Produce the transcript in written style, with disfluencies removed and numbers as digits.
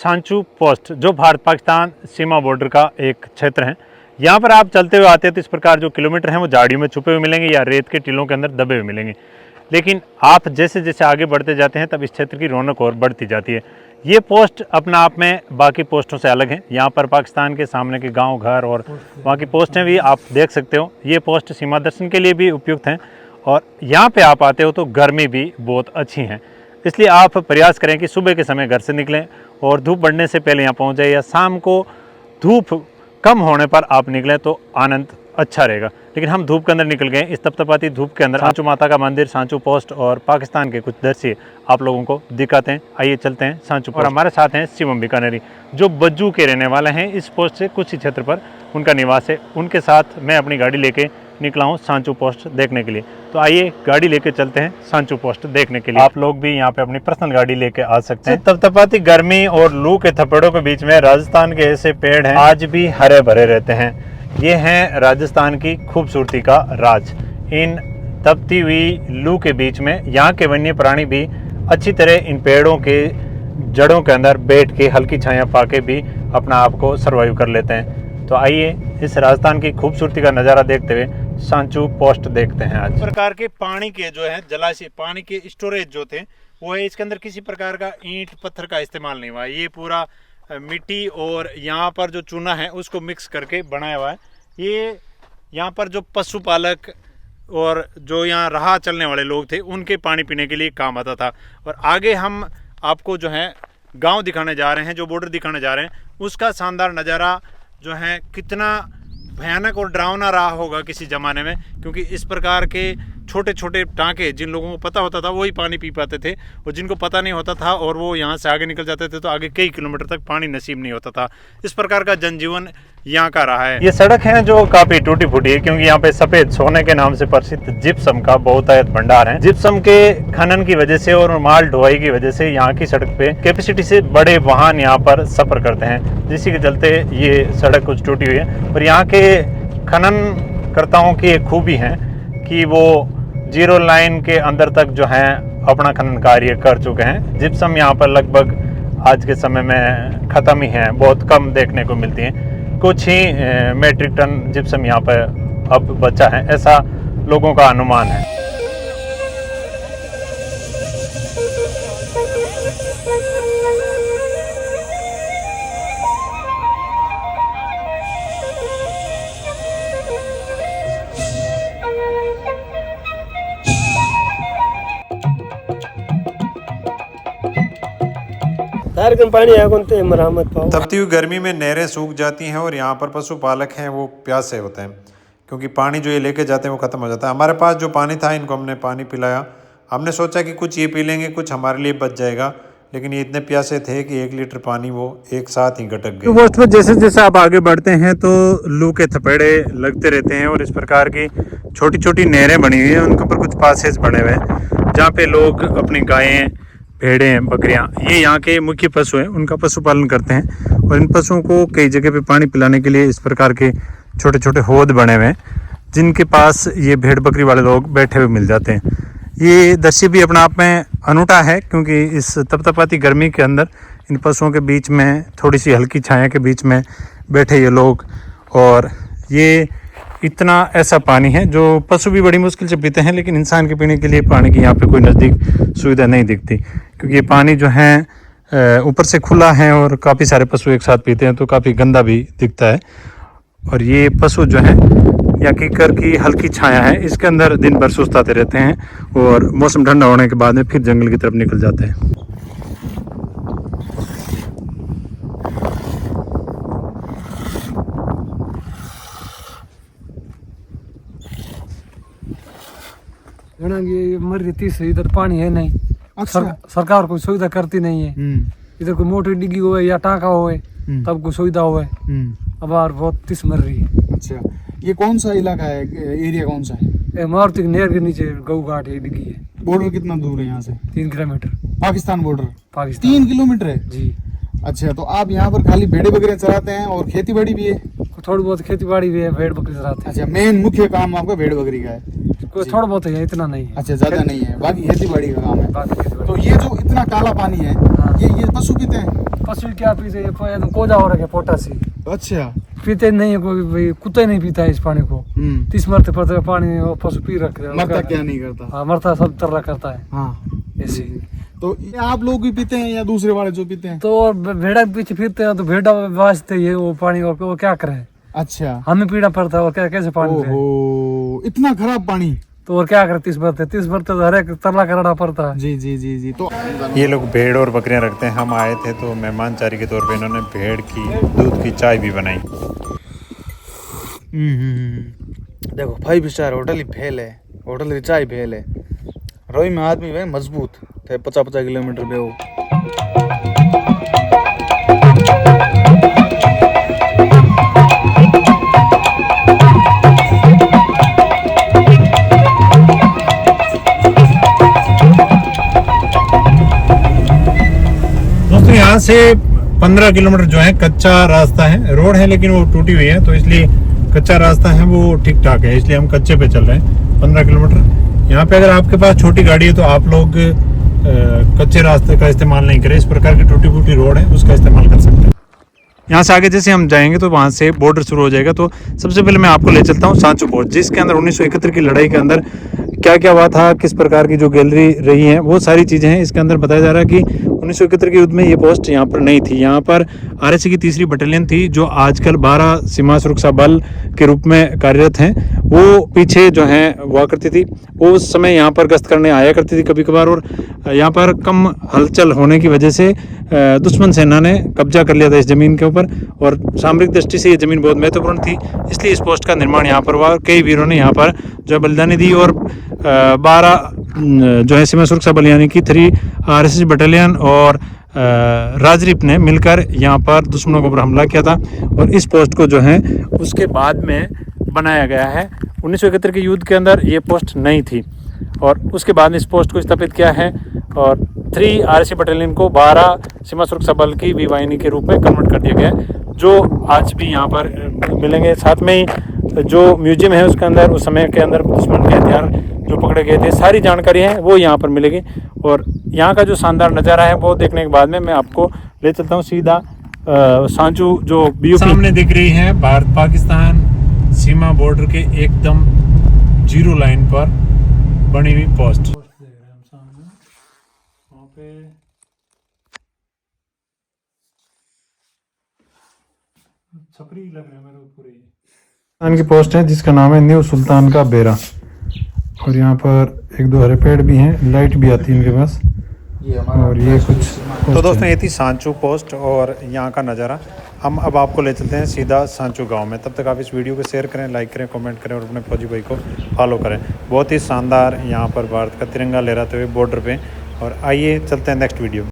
Sanchu post जो भारत पाकिस्तान सीमा border का एक क्षेत्र है। यहाँ पर आप चलते हुए आते हैं तो इस प्रकार जो किलोमीटर हैं वो झाड़ियों में छुपे हुए मिलेंगे या रेत के टीलों के अंदर दबे हुए मिलेंगे। लेकिन आप जैसे जैसे आगे बढ़ते जाते हैं तब इस क्षेत्र की रौनक और बढ़ती जाती है। ये पोस्ट अपना आप में बाकी पोस्टों से अलग है। यहाँ पर पाकिस्तान के सामने के गांव घर और वहाँ की पोस्टें भी आप देख सकते हो। ये पोस्ट सीमा दर्शन के लिए भी उपयुक्त हैं और यहाँ पे आप आते हो तो गर्मी भी बहुत अच्छी है। इसलिए आप प्रयास करें कि सुबह के समय घर से निकलें और धूप बढ़ने से पहले यहाँ पहुँच जाए या शाम को धूप कम होने पर आप निकलें तो आनंद अच्छा रहेगा। लेकिन हम धूप के अंदर निकल गए। इस तपतपाती धूप के अंदर सांचू माता का मंदिर, सांचू पोस्ट और पाकिस्तान के कुछ दृश्य आप लोगों को दिखाते हैं। आइए चलते हैं सांचू पोस्ट। और हमारे साथ हैं शिवम बीकानेरी जो बज्जू के रहने वाले हैं। इस पोस्ट से कुछ ही क्षेत्र पर उनका निवास है। उनके साथ मैं अपनी गाड़ी लेके निकला हूँ सांचू पोस्ट देखने के लिए। तो आइए गाड़ी लेके चलते हैं सांचू पोस्ट देखने के लिए। आप लोग भी यहाँ पे अपनी पर्सनल गाड़ी लेके आ सकते हैं। तपतपाती गर्मी और लू के थपेड़ों के बीच में राजस्थान के ऐसे पेड़ हैं आज भी हरे भरे रहते हैं। ये हैं राजस्थान की खूबसूरती का राज। इन तपती हुई लू के बीच में यहाँ के वन्य प्राणी भी अच्छी तरह इन पेड़ों के जड़ों के अंदर बैठ के हल्की छाया पाके भी अपना आप को सर्वाइव कर लेते हैं। तो आइए इस राजस्थान की खूबसूरती का नज़ारा देखते हुए सांचू पोस्ट देखते हैं। आज प्रकार के पानी के जो है जलाशय, पानी के स्टोरेज जो थे वो है। इसके अंदर किसी प्रकार का ईंट पत्थर का इस्तेमाल नहीं हुआ। ये पूरा मिट्टी और यहाँ पर जो चूना है उसको मिक्स करके बनाया हुआ है। ये यहाँ पर जो पशुपालक और जो यहाँ राह चलने वाले लोग थे उनके पानी पीने के लिए काम आता था। और आगे हम आपको जो है गांव दिखाने जा रहे हैं, जो बॉर्डर दिखाने जा रहे हैं उसका शानदार नज़ारा जो है कितना भयानक और डरावना रहा होगा किसी ज़माने में। क्योंकि इस प्रकार के छोटे छोटे टाँके जिन लोगों को पता होता था वही पानी पी पाते थे और जिनको पता नहीं होता था और वो यहाँ से आगे निकल जाते थे तो आगे कई किलोमीटर तक पानी नसीब नहीं होता था। इस प्रकार का जनजीवन यहाँ का रहा है। ये सड़क है जो काफ़ी टूटी फूटी है क्योंकि यहाँ पे सफ़ेद सोने के नाम से प्रसिद्ध जिप्सम का बहुतायत भंडार है। जिप्सम के खनन की वजह से और माल ढुलाई की वजह से यहाँ की सड़क पे कैपेसिटी से बड़े वाहन यहाँ पर सफ़र करते हैं, जिसके चलते ये सड़क कुछ टूटी हुई है। और यहाँ के खननकर्ताओं की एक खूबी है कि वो जीरो लाइन के अंदर तक जो है अपना खनन कार्य कर चुके हैं। जिप्सम यहाँ पर लगभग आज के समय में ख़त्म ही है, बहुत कम देखने को मिलती हैं। कुछ ही मेट्रिक टन जिप्सम यहाँ पर अब बचा है, ऐसा लोगों का अनुमान है। पानी मरम्मत पाओ। तपती हुई गर्मी में नहरें सूख जाती हैं और यहाँ पर पशुपालक हैं वो प्यासे होते हैं क्योंकि पानी जो ये लेके जाते हैं वो ख़त्म हो जाता है। हमारे पास जो पानी था इनको हमने पानी पिलाया। हमने सोचा कि कुछ ये पी लेंगे, कुछ हमारे लिए बच जाएगा, लेकिन ये इतने प्यासे थे कि 1 लीटर पानी वो एक साथ ही गटक गए। पोस्ट पर जैसे जैसे आप आगे बढ़ते हैं तो लू के थपेड़े लगते रहते हैं और इस प्रकार की छोटी छोटी नहरें बनी हुई हैं। उनके ऊपर कुछ पासेज बने हुए हैं जहाँ पे लोग अपनी गायें, भेड़ें, बकरियां, ये यहाँ के मुख्य पशु हैं, उनका पशुपालन करते हैं। और इन पशुओं को कई जगह पे पानी पिलाने के लिए इस प्रकार के छोटे छोटे हौद बने हुए हैं जिनके पास ये भेड़ बकरी वाले लोग बैठे हुए मिल जाते हैं। ये दृश्य भी अपने आप में अनूठा है क्योंकि इस तपतपाती गर्मी के अंदर इन पशुओं के बीच में थोड़ी सी हल्की छाया के बीच में बैठे ये लोग। और ये इतना ऐसा पानी है जो पशु भी बड़ी मुश्किल से पीते हैं, लेकिन इंसान के पीने के लिए पानी की यहाँ पे कोई नज़दीक सुविधा नहीं दिखती क्योंकि ये पानी जो है ऊपर से खुला है और काफ़ी सारे पशु एक साथ पीते हैं तो काफ़ी गंदा भी दिखता है। और ये पशु जो है या कीकर की हल्की छाया है इसके अंदर दिन भर सुस्ताते रहते हैं और मौसम ठंडा होने के बाद में फिर जंगल की तरफ निकल जाते हैं। ये मर रही थी इधर पानी है नहीं। सरकार कोई सुविधा करती नहीं है। इधर कोई मोटर डिग्गी हुए या टाँका हुए तब कोई सुविधा हुए। अब बहुत तीस मर रही है। अच्छा, ये कौन सा इलाका है, एरिया कौन सा है? मारुति नहर के नीचे गऊ घाट है, डिग्गी है। बॉर्डर कितना दूर है यहाँ से? 3 kilometre. Pakistan border? Pakistan 3 kilometre है जी। अच्छा, तो आप यहाँ पर खाली भेड़े बकरियाँ चराते हैं और खेती बाड़ी भी है? थोड़ी बहुत खेती बाड़ी भी है, भेड़ बकरी चराते हैं। अच्छा, मेन मुख्य काम आपका भेड़ बकरी का है? कोई थोड़ा बहुत है, इतना नहीं है। अच्छा, ज्यादा नहीं है, बाकी खेती बाड़ी का काम है। बाकी तो ये जो इतना काला पानी है ये पशु पीते हैं? पशु क्या पीते हैं, तो कोजा हो रखे पोटासी अच्छा। पीते नहीं है कोई, भाई कुत्ते नहीं पीता है इस पानी को। 30 मरते पड़ते पानी वो पशु पी रखे हैं। मरता क्या नहीं करता। हाँ मरता सब तरह करता है। हाँ ऐसे तो ये आप लोग भी पीते हैं या दूसरे वाले जो पीते हैं? तो और भेड़ा के पीछे फिरते हैं तो भेड़ा वास्ते ये वो पानी, और वो क्या करे, अच्छा। हमें पीना पड़ता है और क्या कैसे पानी पिए? ओहो, इतना खराब पानी। तो और क्या करे, 30 बरते तो हर एक तरला करना पड़ता है। जी जी जी जी। तो ये लोग भेड़ और बकरियां रखते हैं। हम आए थे तो मेहमानचारी के तौर पे इन्होंने भेड़ की दूध की चाय भी बनाई। देखो 5 स्टार होटल ही फेल है, होटल की चाय फेल है। रोई में आदमी वे मजबूत थे, 50-50 किलोमीटर पे हो। दोस्तों यहाँ से 15 किलोमीटर जो है कच्चा रास्ता है, रोड है लेकिन वो टूटी हुई है, तो इसलिए कच्चा रास्ता है वो ठीक ठाक है, इसलिए हम कच्चे पे चल रहे हैं 15 किलोमीटर। यहाँ पे अगर आपके पास छोटी गाड़ी है तो आप लोग कच्चे रास्ते का इस्तेमाल नहीं करें, इस प्रकार की टूटी फूटी रोड है उसका इस्तेमाल कर सकते हैं। यहाँ से आगे जैसे हम जाएंगे तो वहाँ से बॉर्डर शुरू हो जाएगा। तो सबसे पहले मैं आपको ले चलता हूँ सांचो पोस्ट, जिसके अंदर 1971 की लड़ाई के अंदर क्या क्या हुआ था, किस प्रकार की जो गैलरी रही है, वो सारी चीज़ें हैं इसके अंदर बताया जा रहा है कि 1971 के युद्ध में ये पोस्ट यहाँ पर नहीं थी। यहाँ पर आरएसी की 3री बटालियन थी जो आजकल 12 सीमा सुरक्षा बल के रूप में कार्यरत हैं, वो पीछे जो है हुआ करती थी। वो उस समय यहाँ पर गश्त करने आया करती थी कभी कभार, और यहाँ पर कम हलचल होने की वजह से दुश्मन सेना ने कब्जा कर लिया था इस ज़मीन के ऊपर, और सामरिक दृष्टि से ये ज़मीन बहुत महत्वपूर्ण थी, इसलिए इस पोस्ट का निर्माण यहाँ पर हुआ। और कई वीरों ने यहाँ पर जो है बलिदानी दी, और 12 जो है सीमा सुरक्षा बल यानी कि 3 आरएसएस बटालियन और राजरीप ने मिलकर यहाँ पर दुश्मनों के ऊपर हमला किया था। और इस पोस्ट को जो है उसके बाद में बनाया गया है। 1971 के युद्ध के अंदर ये पोस्ट नहीं थी, और उसके बाद में इस पोस्ट को स्थापित किया है, और 3 आरएससी बटालियन को 12 सीमा सुरक्षा बल की वी वाहिनी के रूप में कन्वर्ट कर दिया गया है, जो आज भी यहाँ पर मिलेंगे। साथ में ही जो म्यूजियम है उसके अंदर उस समय के अंदर दुश्मन के हथियार जो पकड़े गए थे, सारी जानकारी है वो यहाँ पर मिलेगी। और यहाँ का जो शानदार नज़ारा है वो देखने के बाद में मैं आपको ले चलता हूँ सीधा सांचू जो सामने दिख रही है भारत पाकिस्तान सीमा बॉर्डर के एकदम 0 लाइन पर बनी हुई पोस्ट। वहाँ पे छपरी लग रहा है मेरे को पूरी। पाकिस्तान की पोस्ट है जिसका नाम है न्यू सुल्तान का बेरा, और यहाँ पर 1-2 हरे पेड़ भी हैं, लाइट भी आती है इनके पास, और ये कुछ। तो दोस्तों ये थी सांचू पोस्ट और यहाँ का नज़ारा। हम अब आपको ले चलते हैं सीधा सांचू गांव में। तब तक आप इस वीडियो को शेयर करें, लाइक करें, कमेंट करें और अपने फौजी भाई को फॉलो करें। बहुत ही शानदार यहाँ पर भारत का तिरंगा लहराते हुए बॉर्डर पे। और आइए चलते हैं नेक्स्ट वीडियो।